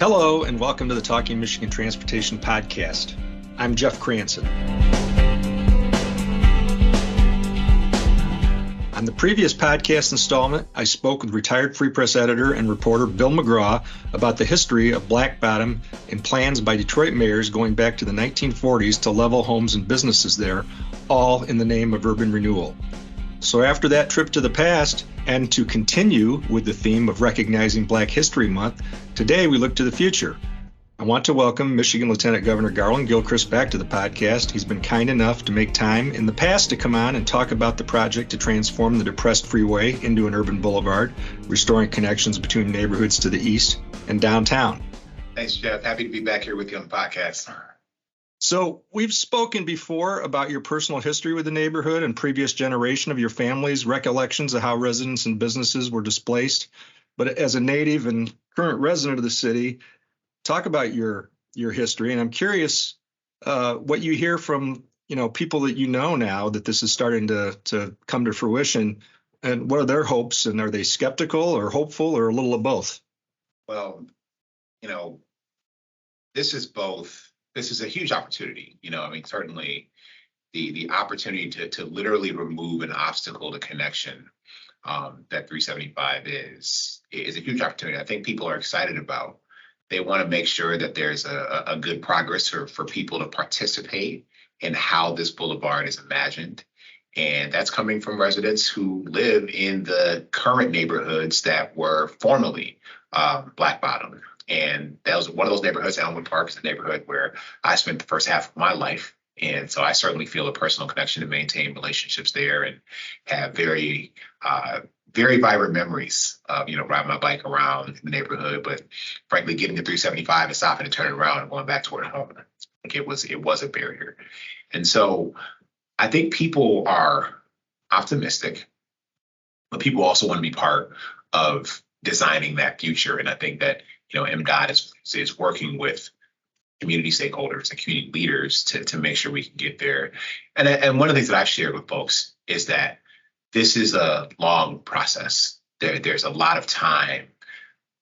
Hello, and welcome to the Talking Michigan Transportation Podcast. I'm Jeff Cranston. On the previous podcast installment, I spoke with retired Free Press editor and reporter Bill McGraw about the history of Black Bottom and plans by Detroit mayors going back to the 1940s to level homes and businesses there, all in the name of urban renewal. So after that trip to the past, and to continue with the theme of recognizing Black History Month, today we look to the future. I want to welcome Michigan Lieutenant Governor Garlin Gilchrist back to the podcast. He's been kind enough to make time in the past to come on and talk about the project to transform the depressed freeway into an urban boulevard, restoring connections between neighborhoods to the east and downtown. Thanks, Jeff. Happy to be back here with you on the podcast. So we've spoken before about your personal history with the neighborhood and previous generation of your family's recollections of how residents and businesses were displaced. But as a native and current resident of the city, talk about your history. And I'm curious what you hear from people that you know now that this is starting to come to fruition. And what are their hopes? And are they skeptical or hopeful or a little of both? Well, this is both. This is a huge opportunity. Certainly the opportunity to literally remove an obstacle to connection that 375 is a huge opportunity. I think people are excited about. They want to make sure that there's a good progress for people to participate in how this boulevard is imagined. And that's coming from residents who live in the current neighborhoods that were formerly Black Bottom. And that was one of those neighborhoods. Elmwood Park is a neighborhood where I spent the first half of my life. And so I certainly feel a personal connection to maintain relationships there and have very vibrant memories of, riding my bike around the neighborhood. But frankly, getting to 375 and stopping and turning around and going back toward home, it was a barrier. And so I think people are optimistic, but people also want to be part of designing that future. And I think that MDOT is working with community stakeholders and community leaders to make sure we can get there. And one of the things that I've shared with folks is that this is a long process. There's a lot of time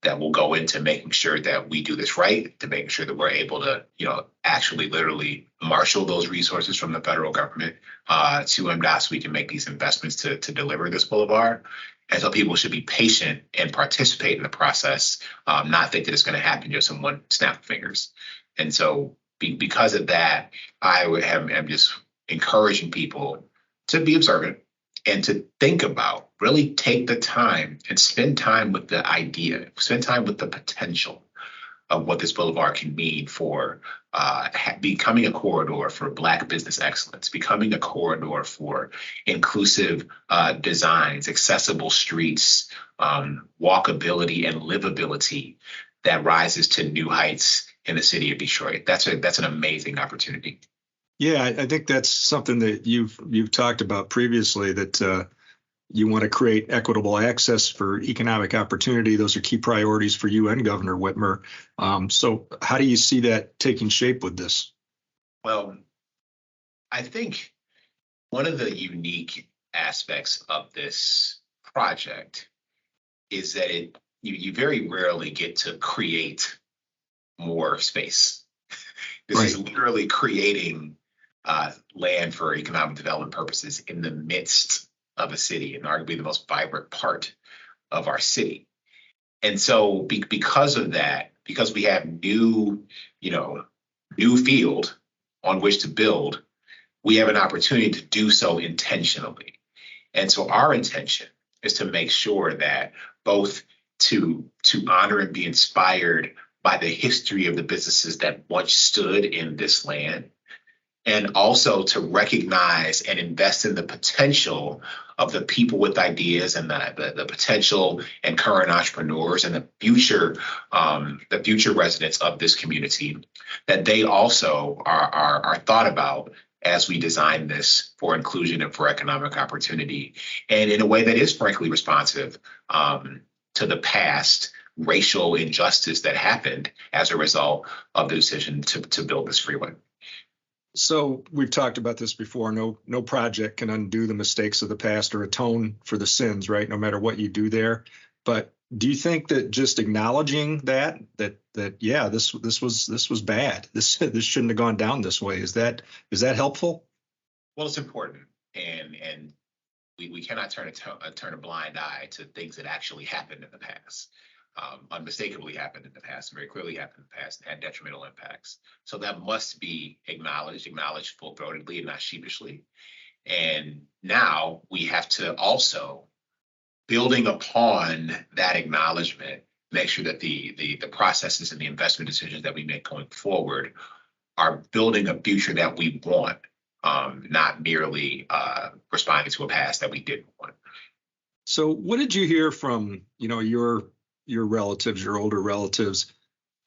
that will go into making sure that we do this right, to making sure that we're able to, actually literally marshal those resources from the federal government to MDOT so we can make these investments to deliver this boulevard. And so people should be patient and participate in the process, not think that it's going to happen just in one snap of fingers. And so because of that, I'm just encouraging people to be observant and to think about, really take the time and spend time with the idea, spend time with the potential of what this boulevard can mean for becoming a corridor for Black business excellence, becoming a corridor for inclusive designs, accessible streets, walkability and livability that rises to new heights in the city of Detroit. That's an amazing opportunity. Yeah, I think that's something that you've talked about previously, that you want to create equitable access for economic opportunity. Those are key priorities for you and Governor Whitmer. So how do you see that taking shape with this? Well, I think one of the unique aspects of this project is that you very rarely get to create more space. This is literally creating land for economic development purposes in the midst of a city, and arguably the most vibrant part of our city. And so because of that, because we have new field on which to build, we have an opportunity to do so intentionally. And so our intention is to make sure that both to honor and be inspired by the history of the businesses that once stood in this land, and also to recognize and invest in the potential of the people with ideas and the potential and current entrepreneurs and the future residents of this community, that they also are thought about as we design this for inclusion and for economic opportunity, and in a way that is frankly responsive to the past racial injustice that happened as a result of the decision to build this freeway. So we've talked about this before. No project can undo the mistakes of the past or atone for the sins, right? No matter what you do there. But Do you think that just acknowledging that yeah, this was bad. This shouldn't have gone down this way. Is that helpful? Well, it's important, and we cannot turn a blind eye to things that actually happened in the past, unmistakably happened in the past, very clearly happened in the past, and had detrimental impacts. So that must be acknowledged full-throatedly and not sheepishly. And now we have to also, building upon that acknowledgement, make sure that the processes and the investment decisions that we make going forward are building a future that we want, not merely responding to a past that we didn't want. So what did you hear from, your relatives, your older relatives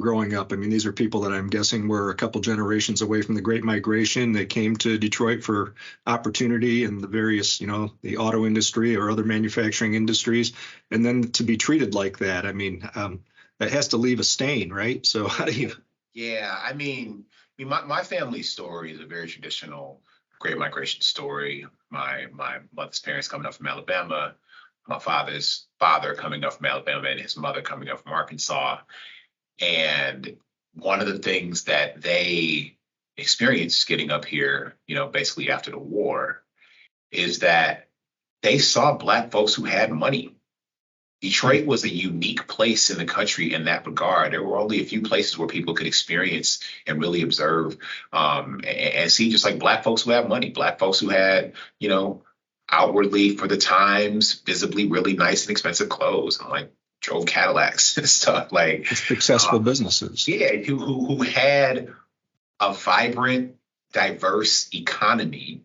growing up? I mean, these are people that I'm guessing were a couple generations away from the Great Migration. They came to Detroit for opportunity in the various, the auto industry or other manufacturing industries, and then to be treated like that. I mean, that has to leave a stain, right? So how do you? Yeah, I mean, my family's story is a very traditional Great Migration story. My mother's parents coming up from Alabama, my father's father coming up from Alabama, and his mother coming up from Arkansas. And one of the things that they experienced getting up here, basically after the war, is that they saw Black folks who had money. Detroit was a unique place in the country in that regard. There were only a few places where people could experience and really observe and see just like Black folks who have money, Black folks who had, outwardly for the times, visibly really nice and expensive clothes. Like drove Cadillacs and stuff, like successful businesses. Yeah, who had a vibrant, diverse economy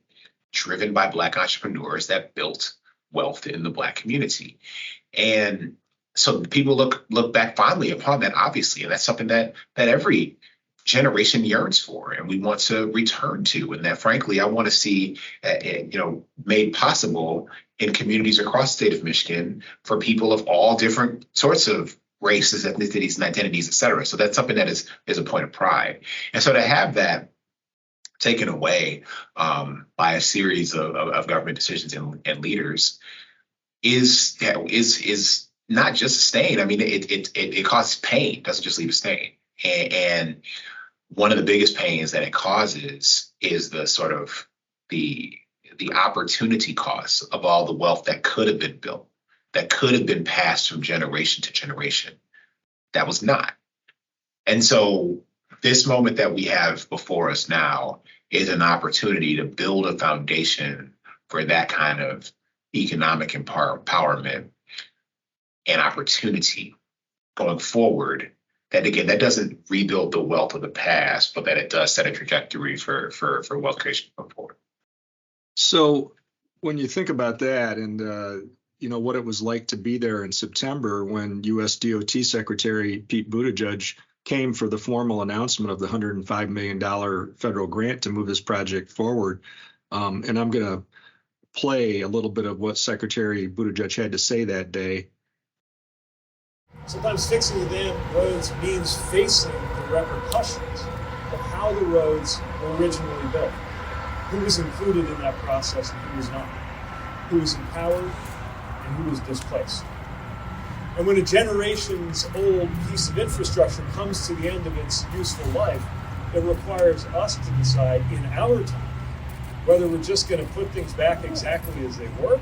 driven by Black entrepreneurs that built wealth in the Black community. And so people look back fondly upon that, obviously, and that's something that every generation yearns for, and we want to return to, and that, frankly, I want to see, made possible in communities across the state of Michigan for people of all different sorts of races, ethnicities, and identities, et cetera. So that's something that is a point of pride. And so to have that taken away by a series of government decisions and leaders is not just a stain. I mean, it causes pain. It doesn't just leave a stain. And one of the biggest pains that it causes is the sort of the opportunity costs of all the wealth that could have been built, that could have been passed from generation to generation, that was not. And so this moment that we have before us now is an opportunity to build a foundation for that kind of economic empowerment and opportunity going forward. That, again, that doesn't rebuild the wealth of the past, but that it does set a trajectory for wealth creation going forward. So when you think about that and, what it was like to be there in September when U.S. DOT Secretary Pete Buttigieg came for the formal announcement of the $105 million federal grant to move this project forward. And I'm going to play a little bit of what Secretary Buttigieg had to say that day. Sometimes fixing the damn roads means facing the repercussions of how the roads were originally built. Who was included in that process and who was not? Who was empowered and who was displaced? And when a generation's old piece of infrastructure comes to the end of its useful life, it requires us to decide in our time whether we're just going to put things back exactly as they were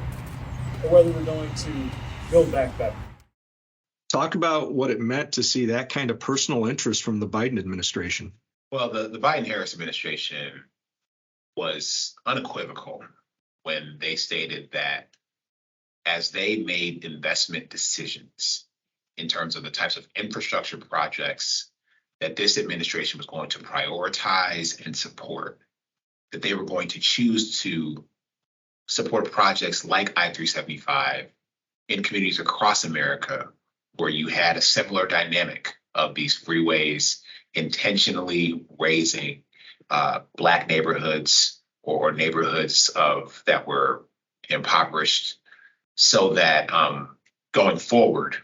or whether we're going to build back better. Talk about what it meant to see that kind of personal interest from the Biden administration. Well, the Biden-Harris administration was unequivocal when they stated that as they made investment decisions in terms of the types of infrastructure projects that this administration was going to prioritize and support, that they were going to choose to support projects like I-375 in communities across America where you had a similar dynamic of these freeways intentionally raising Black neighborhoods or neighborhoods that were impoverished, so that going forward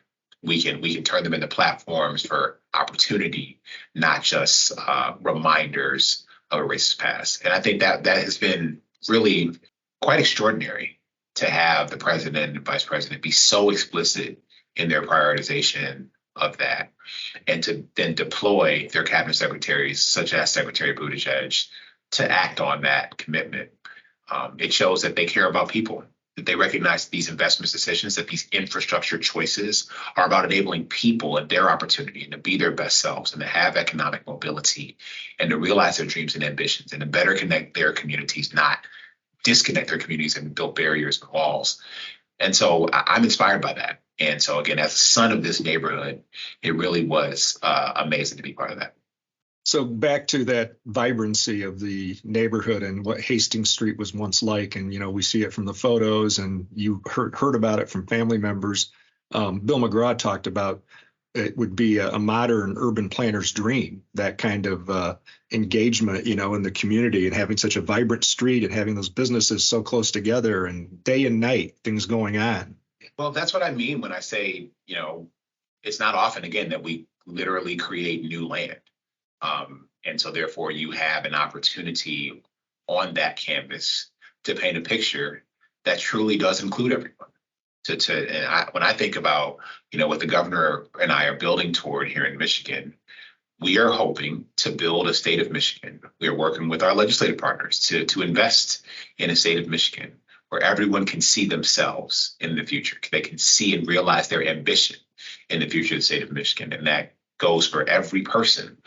we can turn them into platforms for opportunity, not just reminders of a racist past. And I think that has been really quite extraordinary to have the president and vice president be so explicit in their prioritization of that, and to then deploy their cabinet secretaries, such as Secretary Buttigieg, to act on that commitment. It shows that they care about people, that they recognize these investment decisions, that these infrastructure choices are about enabling people and their opportunity and to be their best selves and to have economic mobility and to realize their dreams and ambitions and to better connect their communities, not disconnect their communities and build barriers and walls. And so I'm inspired by that. And so, again, as a son of this neighborhood, it really was amazing to be part of that. So back to that vibrancy of the neighborhood and what Hastings Street was once like, and we see it from the photos, and you heard about it from family members. Bill McGraw talked about it would be a modern urban planner's dream, that kind of engagement, in the community, and having such a vibrant street and having those businesses so close together and day and night, things going on. Well, that's what I mean when I say, it's not often, again, that we literally create new land. And so therefore you have an opportunity on that canvas to paint a picture that truly does include everyone. When I think about, what the governor and I are building toward here in Michigan, we are hoping to build a state of Michigan. We are working with our legislative partners to invest in a state of Michigan where everyone can see themselves in the future. They can see and realize their ambition in the future of the state of Michigan. And that goes for every person,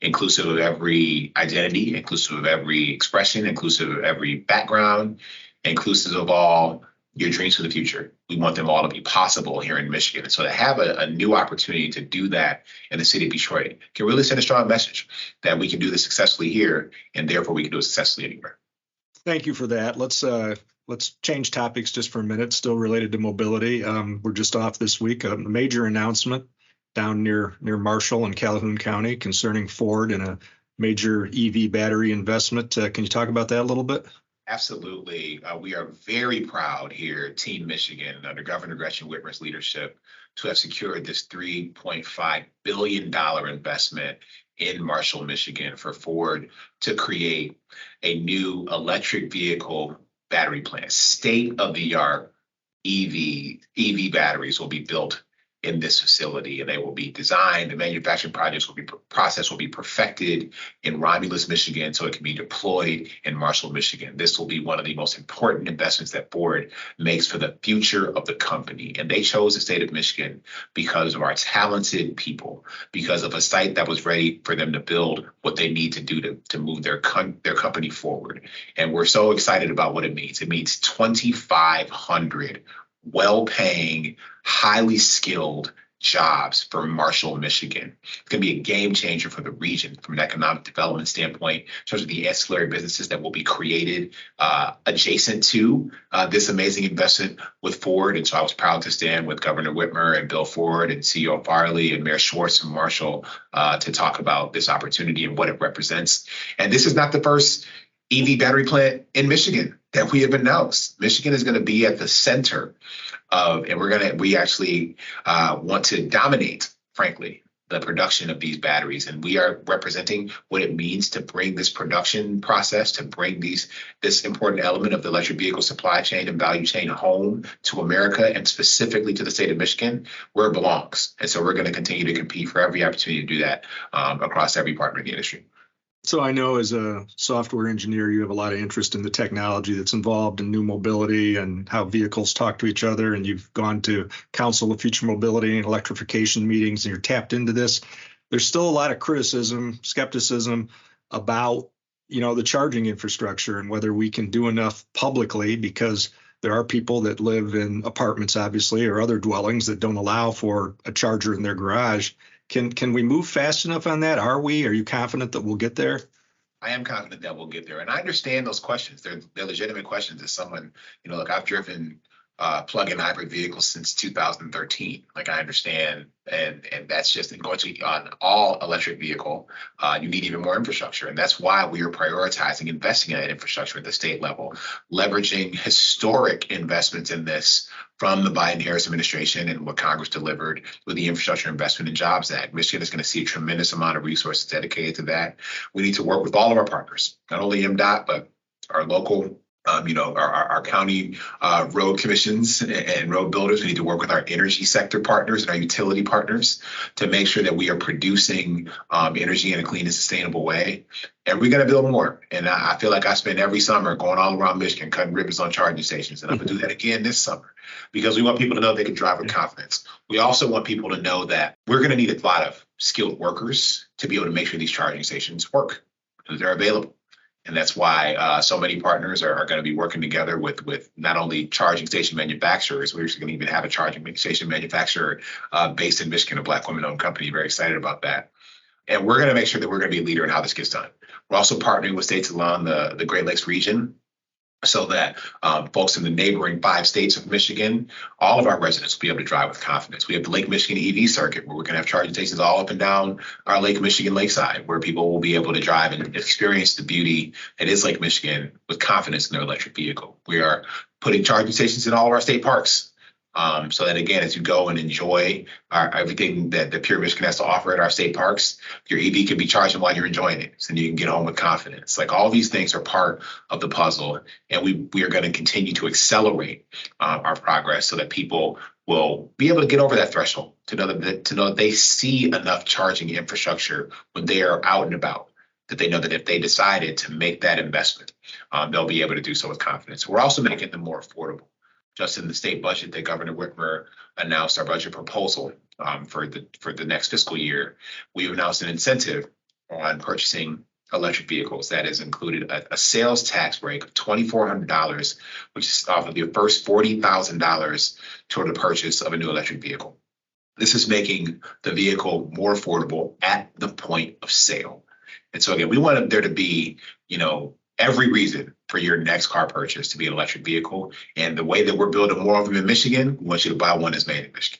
inclusive of every identity, inclusive of every expression, inclusive of every background, inclusive of all your dreams for the future. We want them all to be possible here in Michigan. And so to have a new opportunity to do that in the city of Detroit can really send a strong message that we can do this successfully here, and therefore we can do it successfully anywhere. Thank you for that. Let's change topics just for a minute, still related to mobility. We're just off this week, a major announcement down near Marshall and Calhoun County concerning Ford and a major EV battery investment. Can you talk about that a little bit? Absolutely. We are very proud here, Team Michigan, under Governor Gretchen Whitmer's leadership, to have secured this $3.5 billion investment in Marshall, Michigan, for Ford to create a new electric vehicle battery plant. State-of-the-art EV batteries will be built in this facility, and they will be designed. The manufacturing process will be perfected in Romulus, Michigan, so it can be deployed in Marshall, Michigan. This will be one of the most important investments that Ford makes for the future of the company. And they chose the state of Michigan because of our talented people, because of a site that was ready for them to build what they need to do to move their company forward. And we're so excited about what it means. It means 2,500 well-paying, highly skilled jobs for Marshall, Michigan. It's going to be a game changer for the region from an economic development standpoint in terms of the ancillary businesses that will be created adjacent to this amazing investment with Ford. And so I was proud to stand with Governor Whitmer and Bill Ford and CEO Farley and Mayor Schwartz from Marshall to talk about this opportunity and what it represents. And this is not the first EV battery plant in Michigan that we have announced. Michigan is going to be at the center of, and we actually want to dominate, frankly, the production of these batteries. And we are representing what it means to bring this production process, to bring this important element of the electric vehicle supply chain and value chain home to America, and specifically to the state of Michigan, where it belongs. And so we're going to continue to compete for every opportunity to do that across every partner in the industry. So I know as a software engineer, you have a lot of interest in the technology that's involved in new mobility and how vehicles talk to each other. And you've gone to Council of Future Mobility and Electrification meetings, and you're tapped into this. There's still a lot of criticism, skepticism about, the charging infrastructure and whether we can do enough publicly, because there are people that live in apartments, obviously, or other dwellings that don't allow for a charger in their garage. Can we move fast enough on that? Are you confident that we'll get there? I am confident that we'll get there. And I understand those questions. They're legitimate questions. As someone, look, I've driven plug-in hybrid vehicles since 2013. Like, I understand, and that's just going to on all electric vehicle, you need even more infrastructure. And that's why we are prioritizing investing in that infrastructure at the state level, leveraging historic investments in this from the Biden-Harris administration and what Congress delivered with the Infrastructure Investment and Jobs Act. Michigan is going to see a tremendous amount of resources dedicated to that. We need to work with all of our partners, not only MDOT, but our local Our county road commissions and road builders, we need to work with our energy sector partners and our utility partners to make sure that we are producing energy in a clean and sustainable way. And we're going to build more. And I feel like I spend every summer going all around Michigan, cutting ribbons on charging stations. And I'm going to do that again this summer because we want people to know they can drive with confidence. We also want people to know that we're going to need a lot of skilled workers to be able to make sure these charging stations work, because they're available. And that's why so many partners are going to be working together with not only charging station manufacturers. We're actually going to even have a charging station manufacturer based in Michigan, a Black women-owned company. Very excited about that. And we're going to make sure that we're going to be a leader in how this gets done. We're also partnering with states along the Great Lakes region so that folks in the neighboring 5 states of Michigan, all of our residents will be able to drive with confidence. We have the Lake Michigan EV circuit where we're going to have charging stations all up and down our Lake Michigan lakeside, where people will be able to drive and experience the beauty that is Lake Michigan with confidence in their electric vehicle. We are putting charging stations in all of our state parks. So that, again, as you go and enjoy everything that the Pure Michigan has to offer at our state parks, your EV can be charging while you're enjoying it. So you can get home with confidence. Like, all these things are part of the puzzle. And we are going to continue to accelerate our progress so that people will be able to get over that threshold, to know that they see enough charging infrastructure when they are out and about, that they know that if they decided to make that investment, they'll be able to do so with confidence. We're also making them more affordable. Just in the state budget that Governor Whitmer announced, our budget proposal for the next fiscal year, we've announced an incentive on purchasing electric vehicles that has included a sales tax break of $2,400, which is off of your first $40,000 toward the purchase of a new electric vehicle. This is making the vehicle more affordable at the point of sale. And so, again, we want there to be, every reason for your next car purchase to be an electric vehicle. And the way that we're building more of them in Michigan, we want you to buy one that's made in Michigan.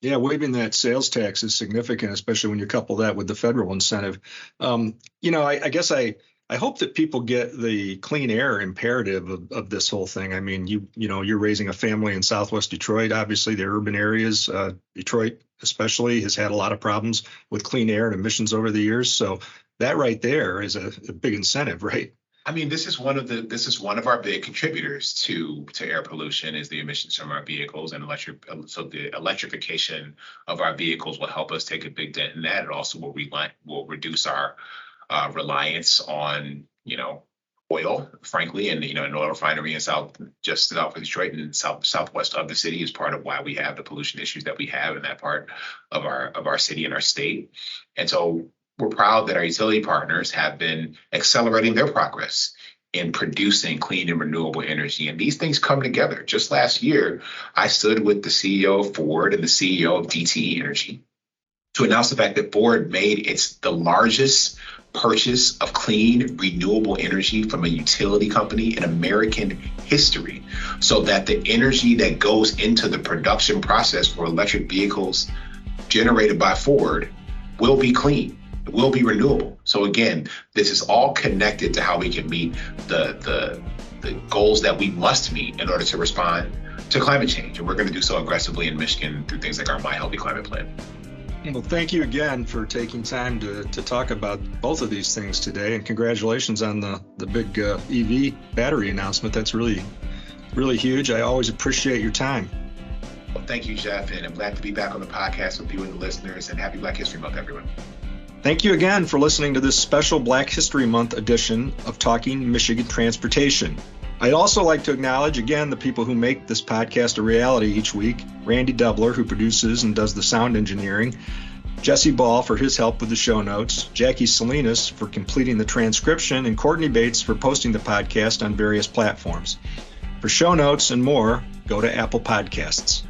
Yeah, waiving that sales tax is significant, especially when you couple that with the federal incentive. I guess I hope that people get the clean air imperative of this whole thing. I mean, you're raising a family in Southwest Detroit. Obviously, the urban areas, Detroit especially, has had a lot of problems with clean air and emissions over the years. So that right there is a big incentive, right? I mean, this is one of our big contributors to air pollution, is the emissions from our vehicles, and so the electrification of our vehicles will help us take a big dent in that. It also will reduce our reliance on oil, frankly, and an oil refinery in south of Detroit and southwest of the city is part of why we have the pollution issues that we have in that part of our city and our state. And so we're proud that our utility partners have been accelerating their progress in producing clean and renewable energy. And these things come together. Just last year, I stood with the CEO of Ford and the CEO of DTE Energy to announce the fact that Ford made the largest purchase of clean, renewable energy from a utility company in American history, so that the energy that goes into the production process for electric vehicles generated by Ford will be clean. It will be renewable. So again, this is all connected to how we can meet the goals that we must meet in order to respond to climate change. And we're going to do so aggressively in Michigan through things like our My Healthy Climate Plan. Well, thank you again for taking time to talk about both of these things today. And congratulations on the big EV battery announcement. That's really, really huge. I always appreciate your time. Well, thank you, Jeff. And I'm glad to be back on the podcast with you and the listeners. And happy Black History Month, everyone. Thank you again for listening to this special Black History Month edition of Talking Michigan Transportation. I'd also like to acknowledge again the people who make this podcast a reality each week: Randy Dubler, who produces and does the sound engineering, Jesse Ball for his help with the show notes, Jackie Salinas for completing the transcription, and Courtney Bates for posting the podcast on various platforms. For show notes and more, go to Apple Podcasts.